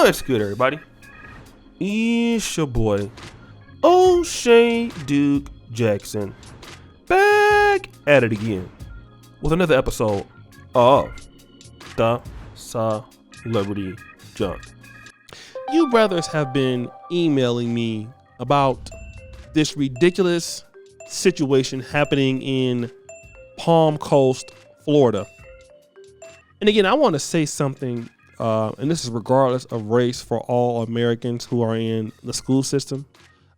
What's good, everybody? It's your boy, O'Shea Duke Jackson, back at it again with another episode of The Celebrity Junk. You brothers have been emailing me about this ridiculous situation happening in Palm Coast, Florida. And again, I want to say something, and this is regardless of race, for all Americans who are in the school system.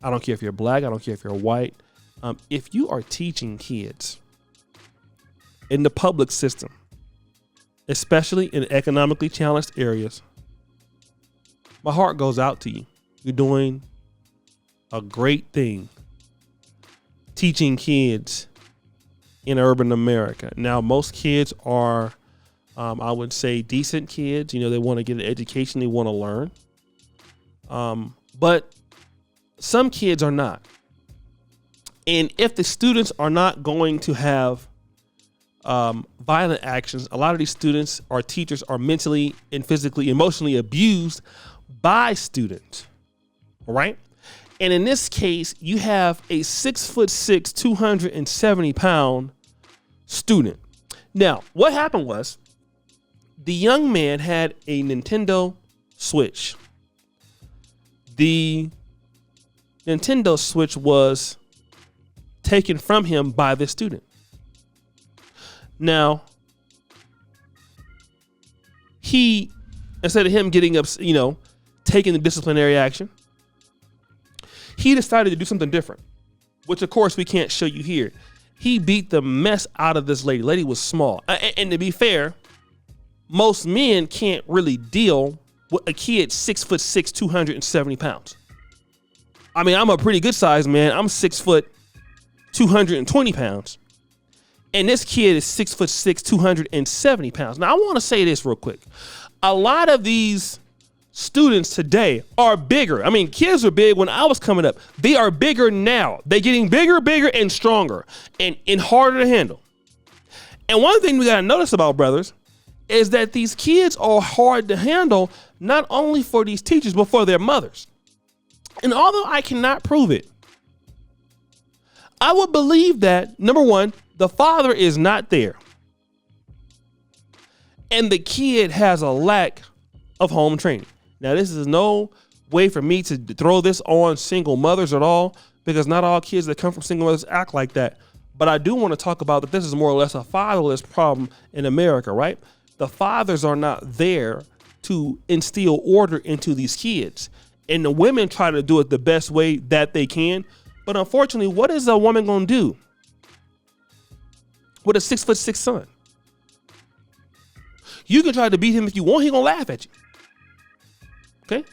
I don't care if you're black. I don't care if you're white. If you are teaching kids in the public system, especially in economically challenged areas, my heart goes out to you. You're doing a great thing teaching kids in urban America. Now, most kids are, I would say, decent kids. You know, they want to get an education. They want to learn. But some kids are not. And if the students are not going to have violent actions, a lot of these students or teachers are mentally and physically, emotionally abused by students. All right. And in this case, you have a 6'6", 270 pound student. Now, what happened was the young man had a Nintendo Switch. The Nintendo Switch was taken from him by this student. Now, he, instead of him getting up, taking the disciplinary action, he decided to do something different, which of course we can't show you here. He beat the mess out of this lady. Lady was small. And to be fair, most men can't really deal with a kid 6'6", 270 pounds. I mean, I'm a pretty good sized man. I'm 6 foot, 220 pounds. And this kid is 6'6", 270 pounds. Now, I want to say this real quick. A lot of these students today are bigger. I mean, kids were big when I was coming up. They are bigger now. They're getting bigger, and stronger and harder to handle. And one thing we got to notice about brothers is that these kids are hard to handle, not only for these teachers, but for their mothers. And although I cannot prove it, I would believe that, number one, the father is not there. And the kid has a lack of home training. Now, this is no way for me to throw this on single mothers at all, because not all kids that come from single mothers act like that. But I do want to talk about that this is more or less a fatherless problem in America, right? The fathers are not there to instill order into these kids. And the women try to do it the best way that they can. But unfortunately, what is a woman going to do with a 6'6" son? You can try to beat him if you want. He's going to laugh at you. Okay.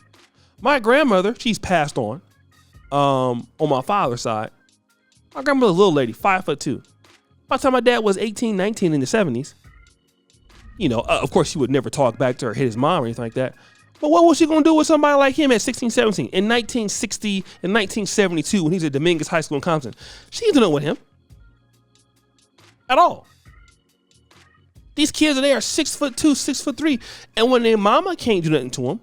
My grandmother, she's passed on my father's side. My grandmother's a little lady, 5'2". By the time my dad was 18, 19 in the 70s, of course, she would never talk back to her, hit his mom or anything like that. But what was she going to do with somebody like him at 16, 17? In 1960 and 1972, when he's at Dominguez High School in Compton, she didn't know with him at all. These kids are 6'2", 6'3", and when their mama can't do nothing to them,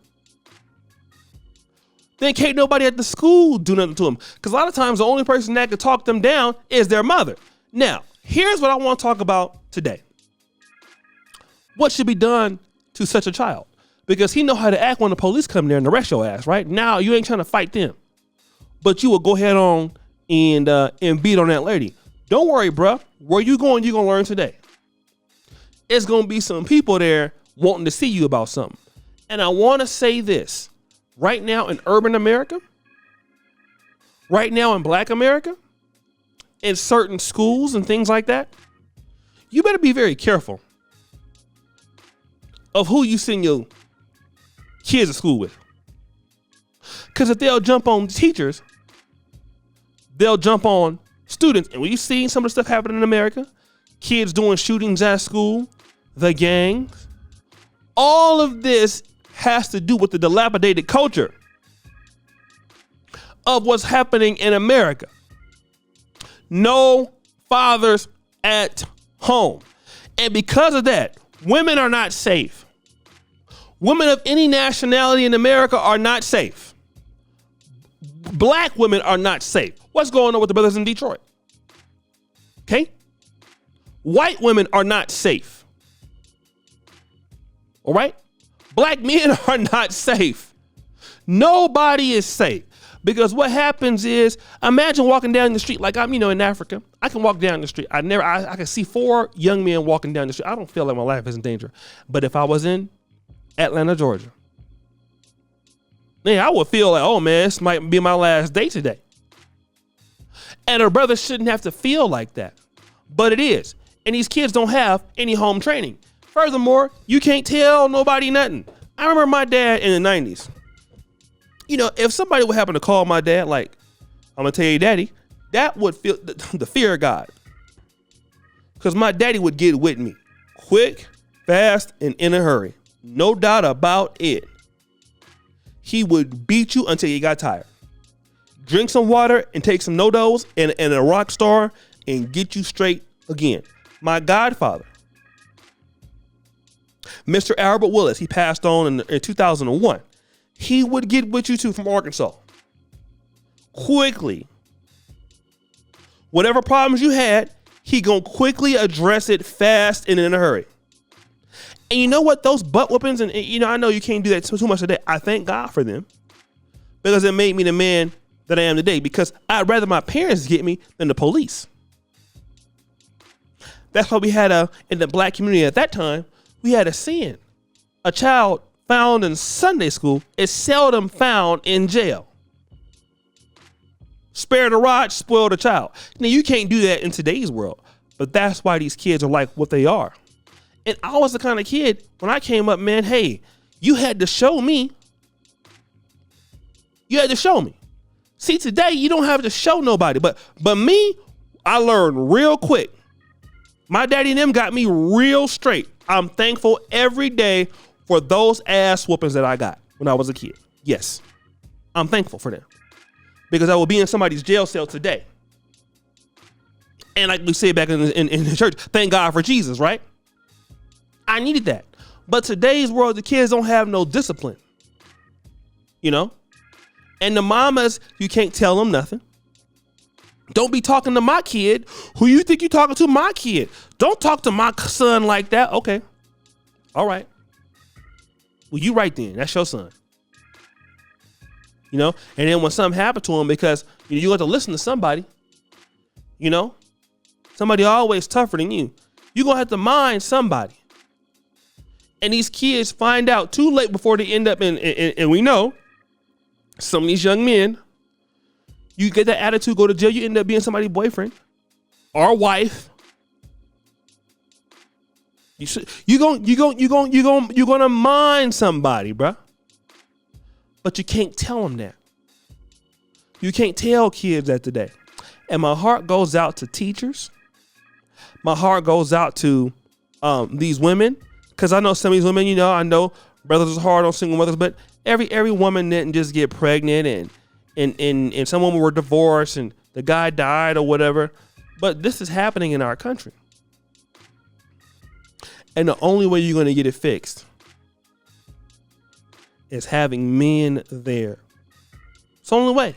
then can't nobody at the school do nothing to them. Because a lot of times the only person that could talk them down is their mother. Now, here's what I want to talk about today. What should be done to such a child? Because he know how to act when the police come there and arrest your ass, right? Now you ain't trying to fight them, but you will go ahead on and beat on that lady. Don't worry, bruh. Where you going, you're going to learn today. It's going to be some people there wanting to see you about something. And I want to say this. Right now in urban America, right now in black America, in certain schools and things like that, you better be very careful of who you send your kids to school with. Because if they'll jump on teachers, they'll jump on students. And when you see some of the stuff happening in America, kids doing shootings at school, the gangs, all of this has to do with the dilapidated culture of what's happening in America. No fathers at home. And because of that, women are not safe. Women of any nationality in America are not safe. Black women are not safe. What's going on with the brothers in Detroit? Okay? White women are not safe. All right? Black men are not safe. Nobody is safe. Because what happens is, imagine walking down the street like I'm, in Africa. I can walk down the street. I can see 4 young men walking down the street. I don't feel like my life is in danger. But if I was in Atlanta, Georgia, man, I would feel like, oh man, this might be my last day today. And a brother shouldn't have to feel like that. But it is. And these kids don't have any home training. Furthermore, you can't tell nobody nothing. I remember my dad in the 90s. If somebody would happen to call my dad, like, I'm going to tell you, daddy, that would feel the fear of God. Because my daddy would get with me quick, fast, and in a hurry. No doubt about it. He would beat you until you got tired. Drink some water and take some NoDoz and a rock star and get you straight again. My godfather, Mr. Albert Willis, he passed on in 2001. He would get with you too from Arkansas. Quickly. Whatever problems you had, he gonna quickly address it fast and in a hurry. And you know what? Those butt whoopings, and I know you can't do that too much today. I thank God for them. Because it made me the man that I am today. Because I'd rather my parents get me than the police. That's why we had in the black community at that time, we had a saying. A child found in Sunday school is seldom found in jail. Spare the rod, spoil the child. Now, you can't do that in today's world, but that's why these kids are like what they are. And I was the kind of kid, when I came up, man, hey, you had to show me. You had to show me. See, today, you don't have to show nobody, but me, I learned real quick. My daddy and them got me real straight. I'm thankful every day for those ass whoopings that I got when I was a kid. Yes, I'm thankful for them because I will be in somebody's jail cell today. And like we say back in the church, thank God for Jesus, right? I needed that. But today's world, the kids don't have no discipline, And the mamas, you can't tell them nothing. Don't be talking to my kid. Who you think you're talking to? My kid. Don't talk to my son like that. Okay. All right. Well, you right then. That's your son. And then when something happened to him, because you have to listen to somebody, somebody always tougher than you. You're going to have to mind somebody. And these kids find out too late before they end up and we know some of these young men, you get that attitude, go to jail, you end up being somebody's boyfriend or wife. You're gonna mind somebody, bruh. But you can't tell them that. You can't tell kids that today. And my heart goes out to teachers. My heart goes out to these women, because I know some of these women. I know brothers is hard on single mothers, but every woman didn't just get pregnant and some women were divorced and the guy died or whatever. But this is happening in our country. And the only way you're going to get it fixed is having men there. It's the only way.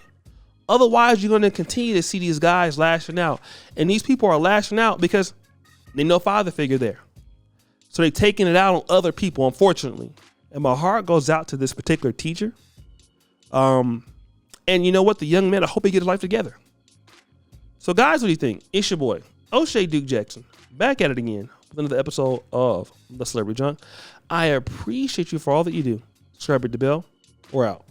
Otherwise, you're going to continue to see these guys lashing out. And these people are lashing out because they no father figure there. So they're taking it out on other people, unfortunately. And my heart goes out to this particular teacher. And you know what? The young man, I hope he gets his life together. So guys, what do you think? It's your boy, O'Shea Duke Jackson, back at it again with another episode of The Celebrity Junk. I appreciate you for all that you do. Subscribe, hit the bell. We're out.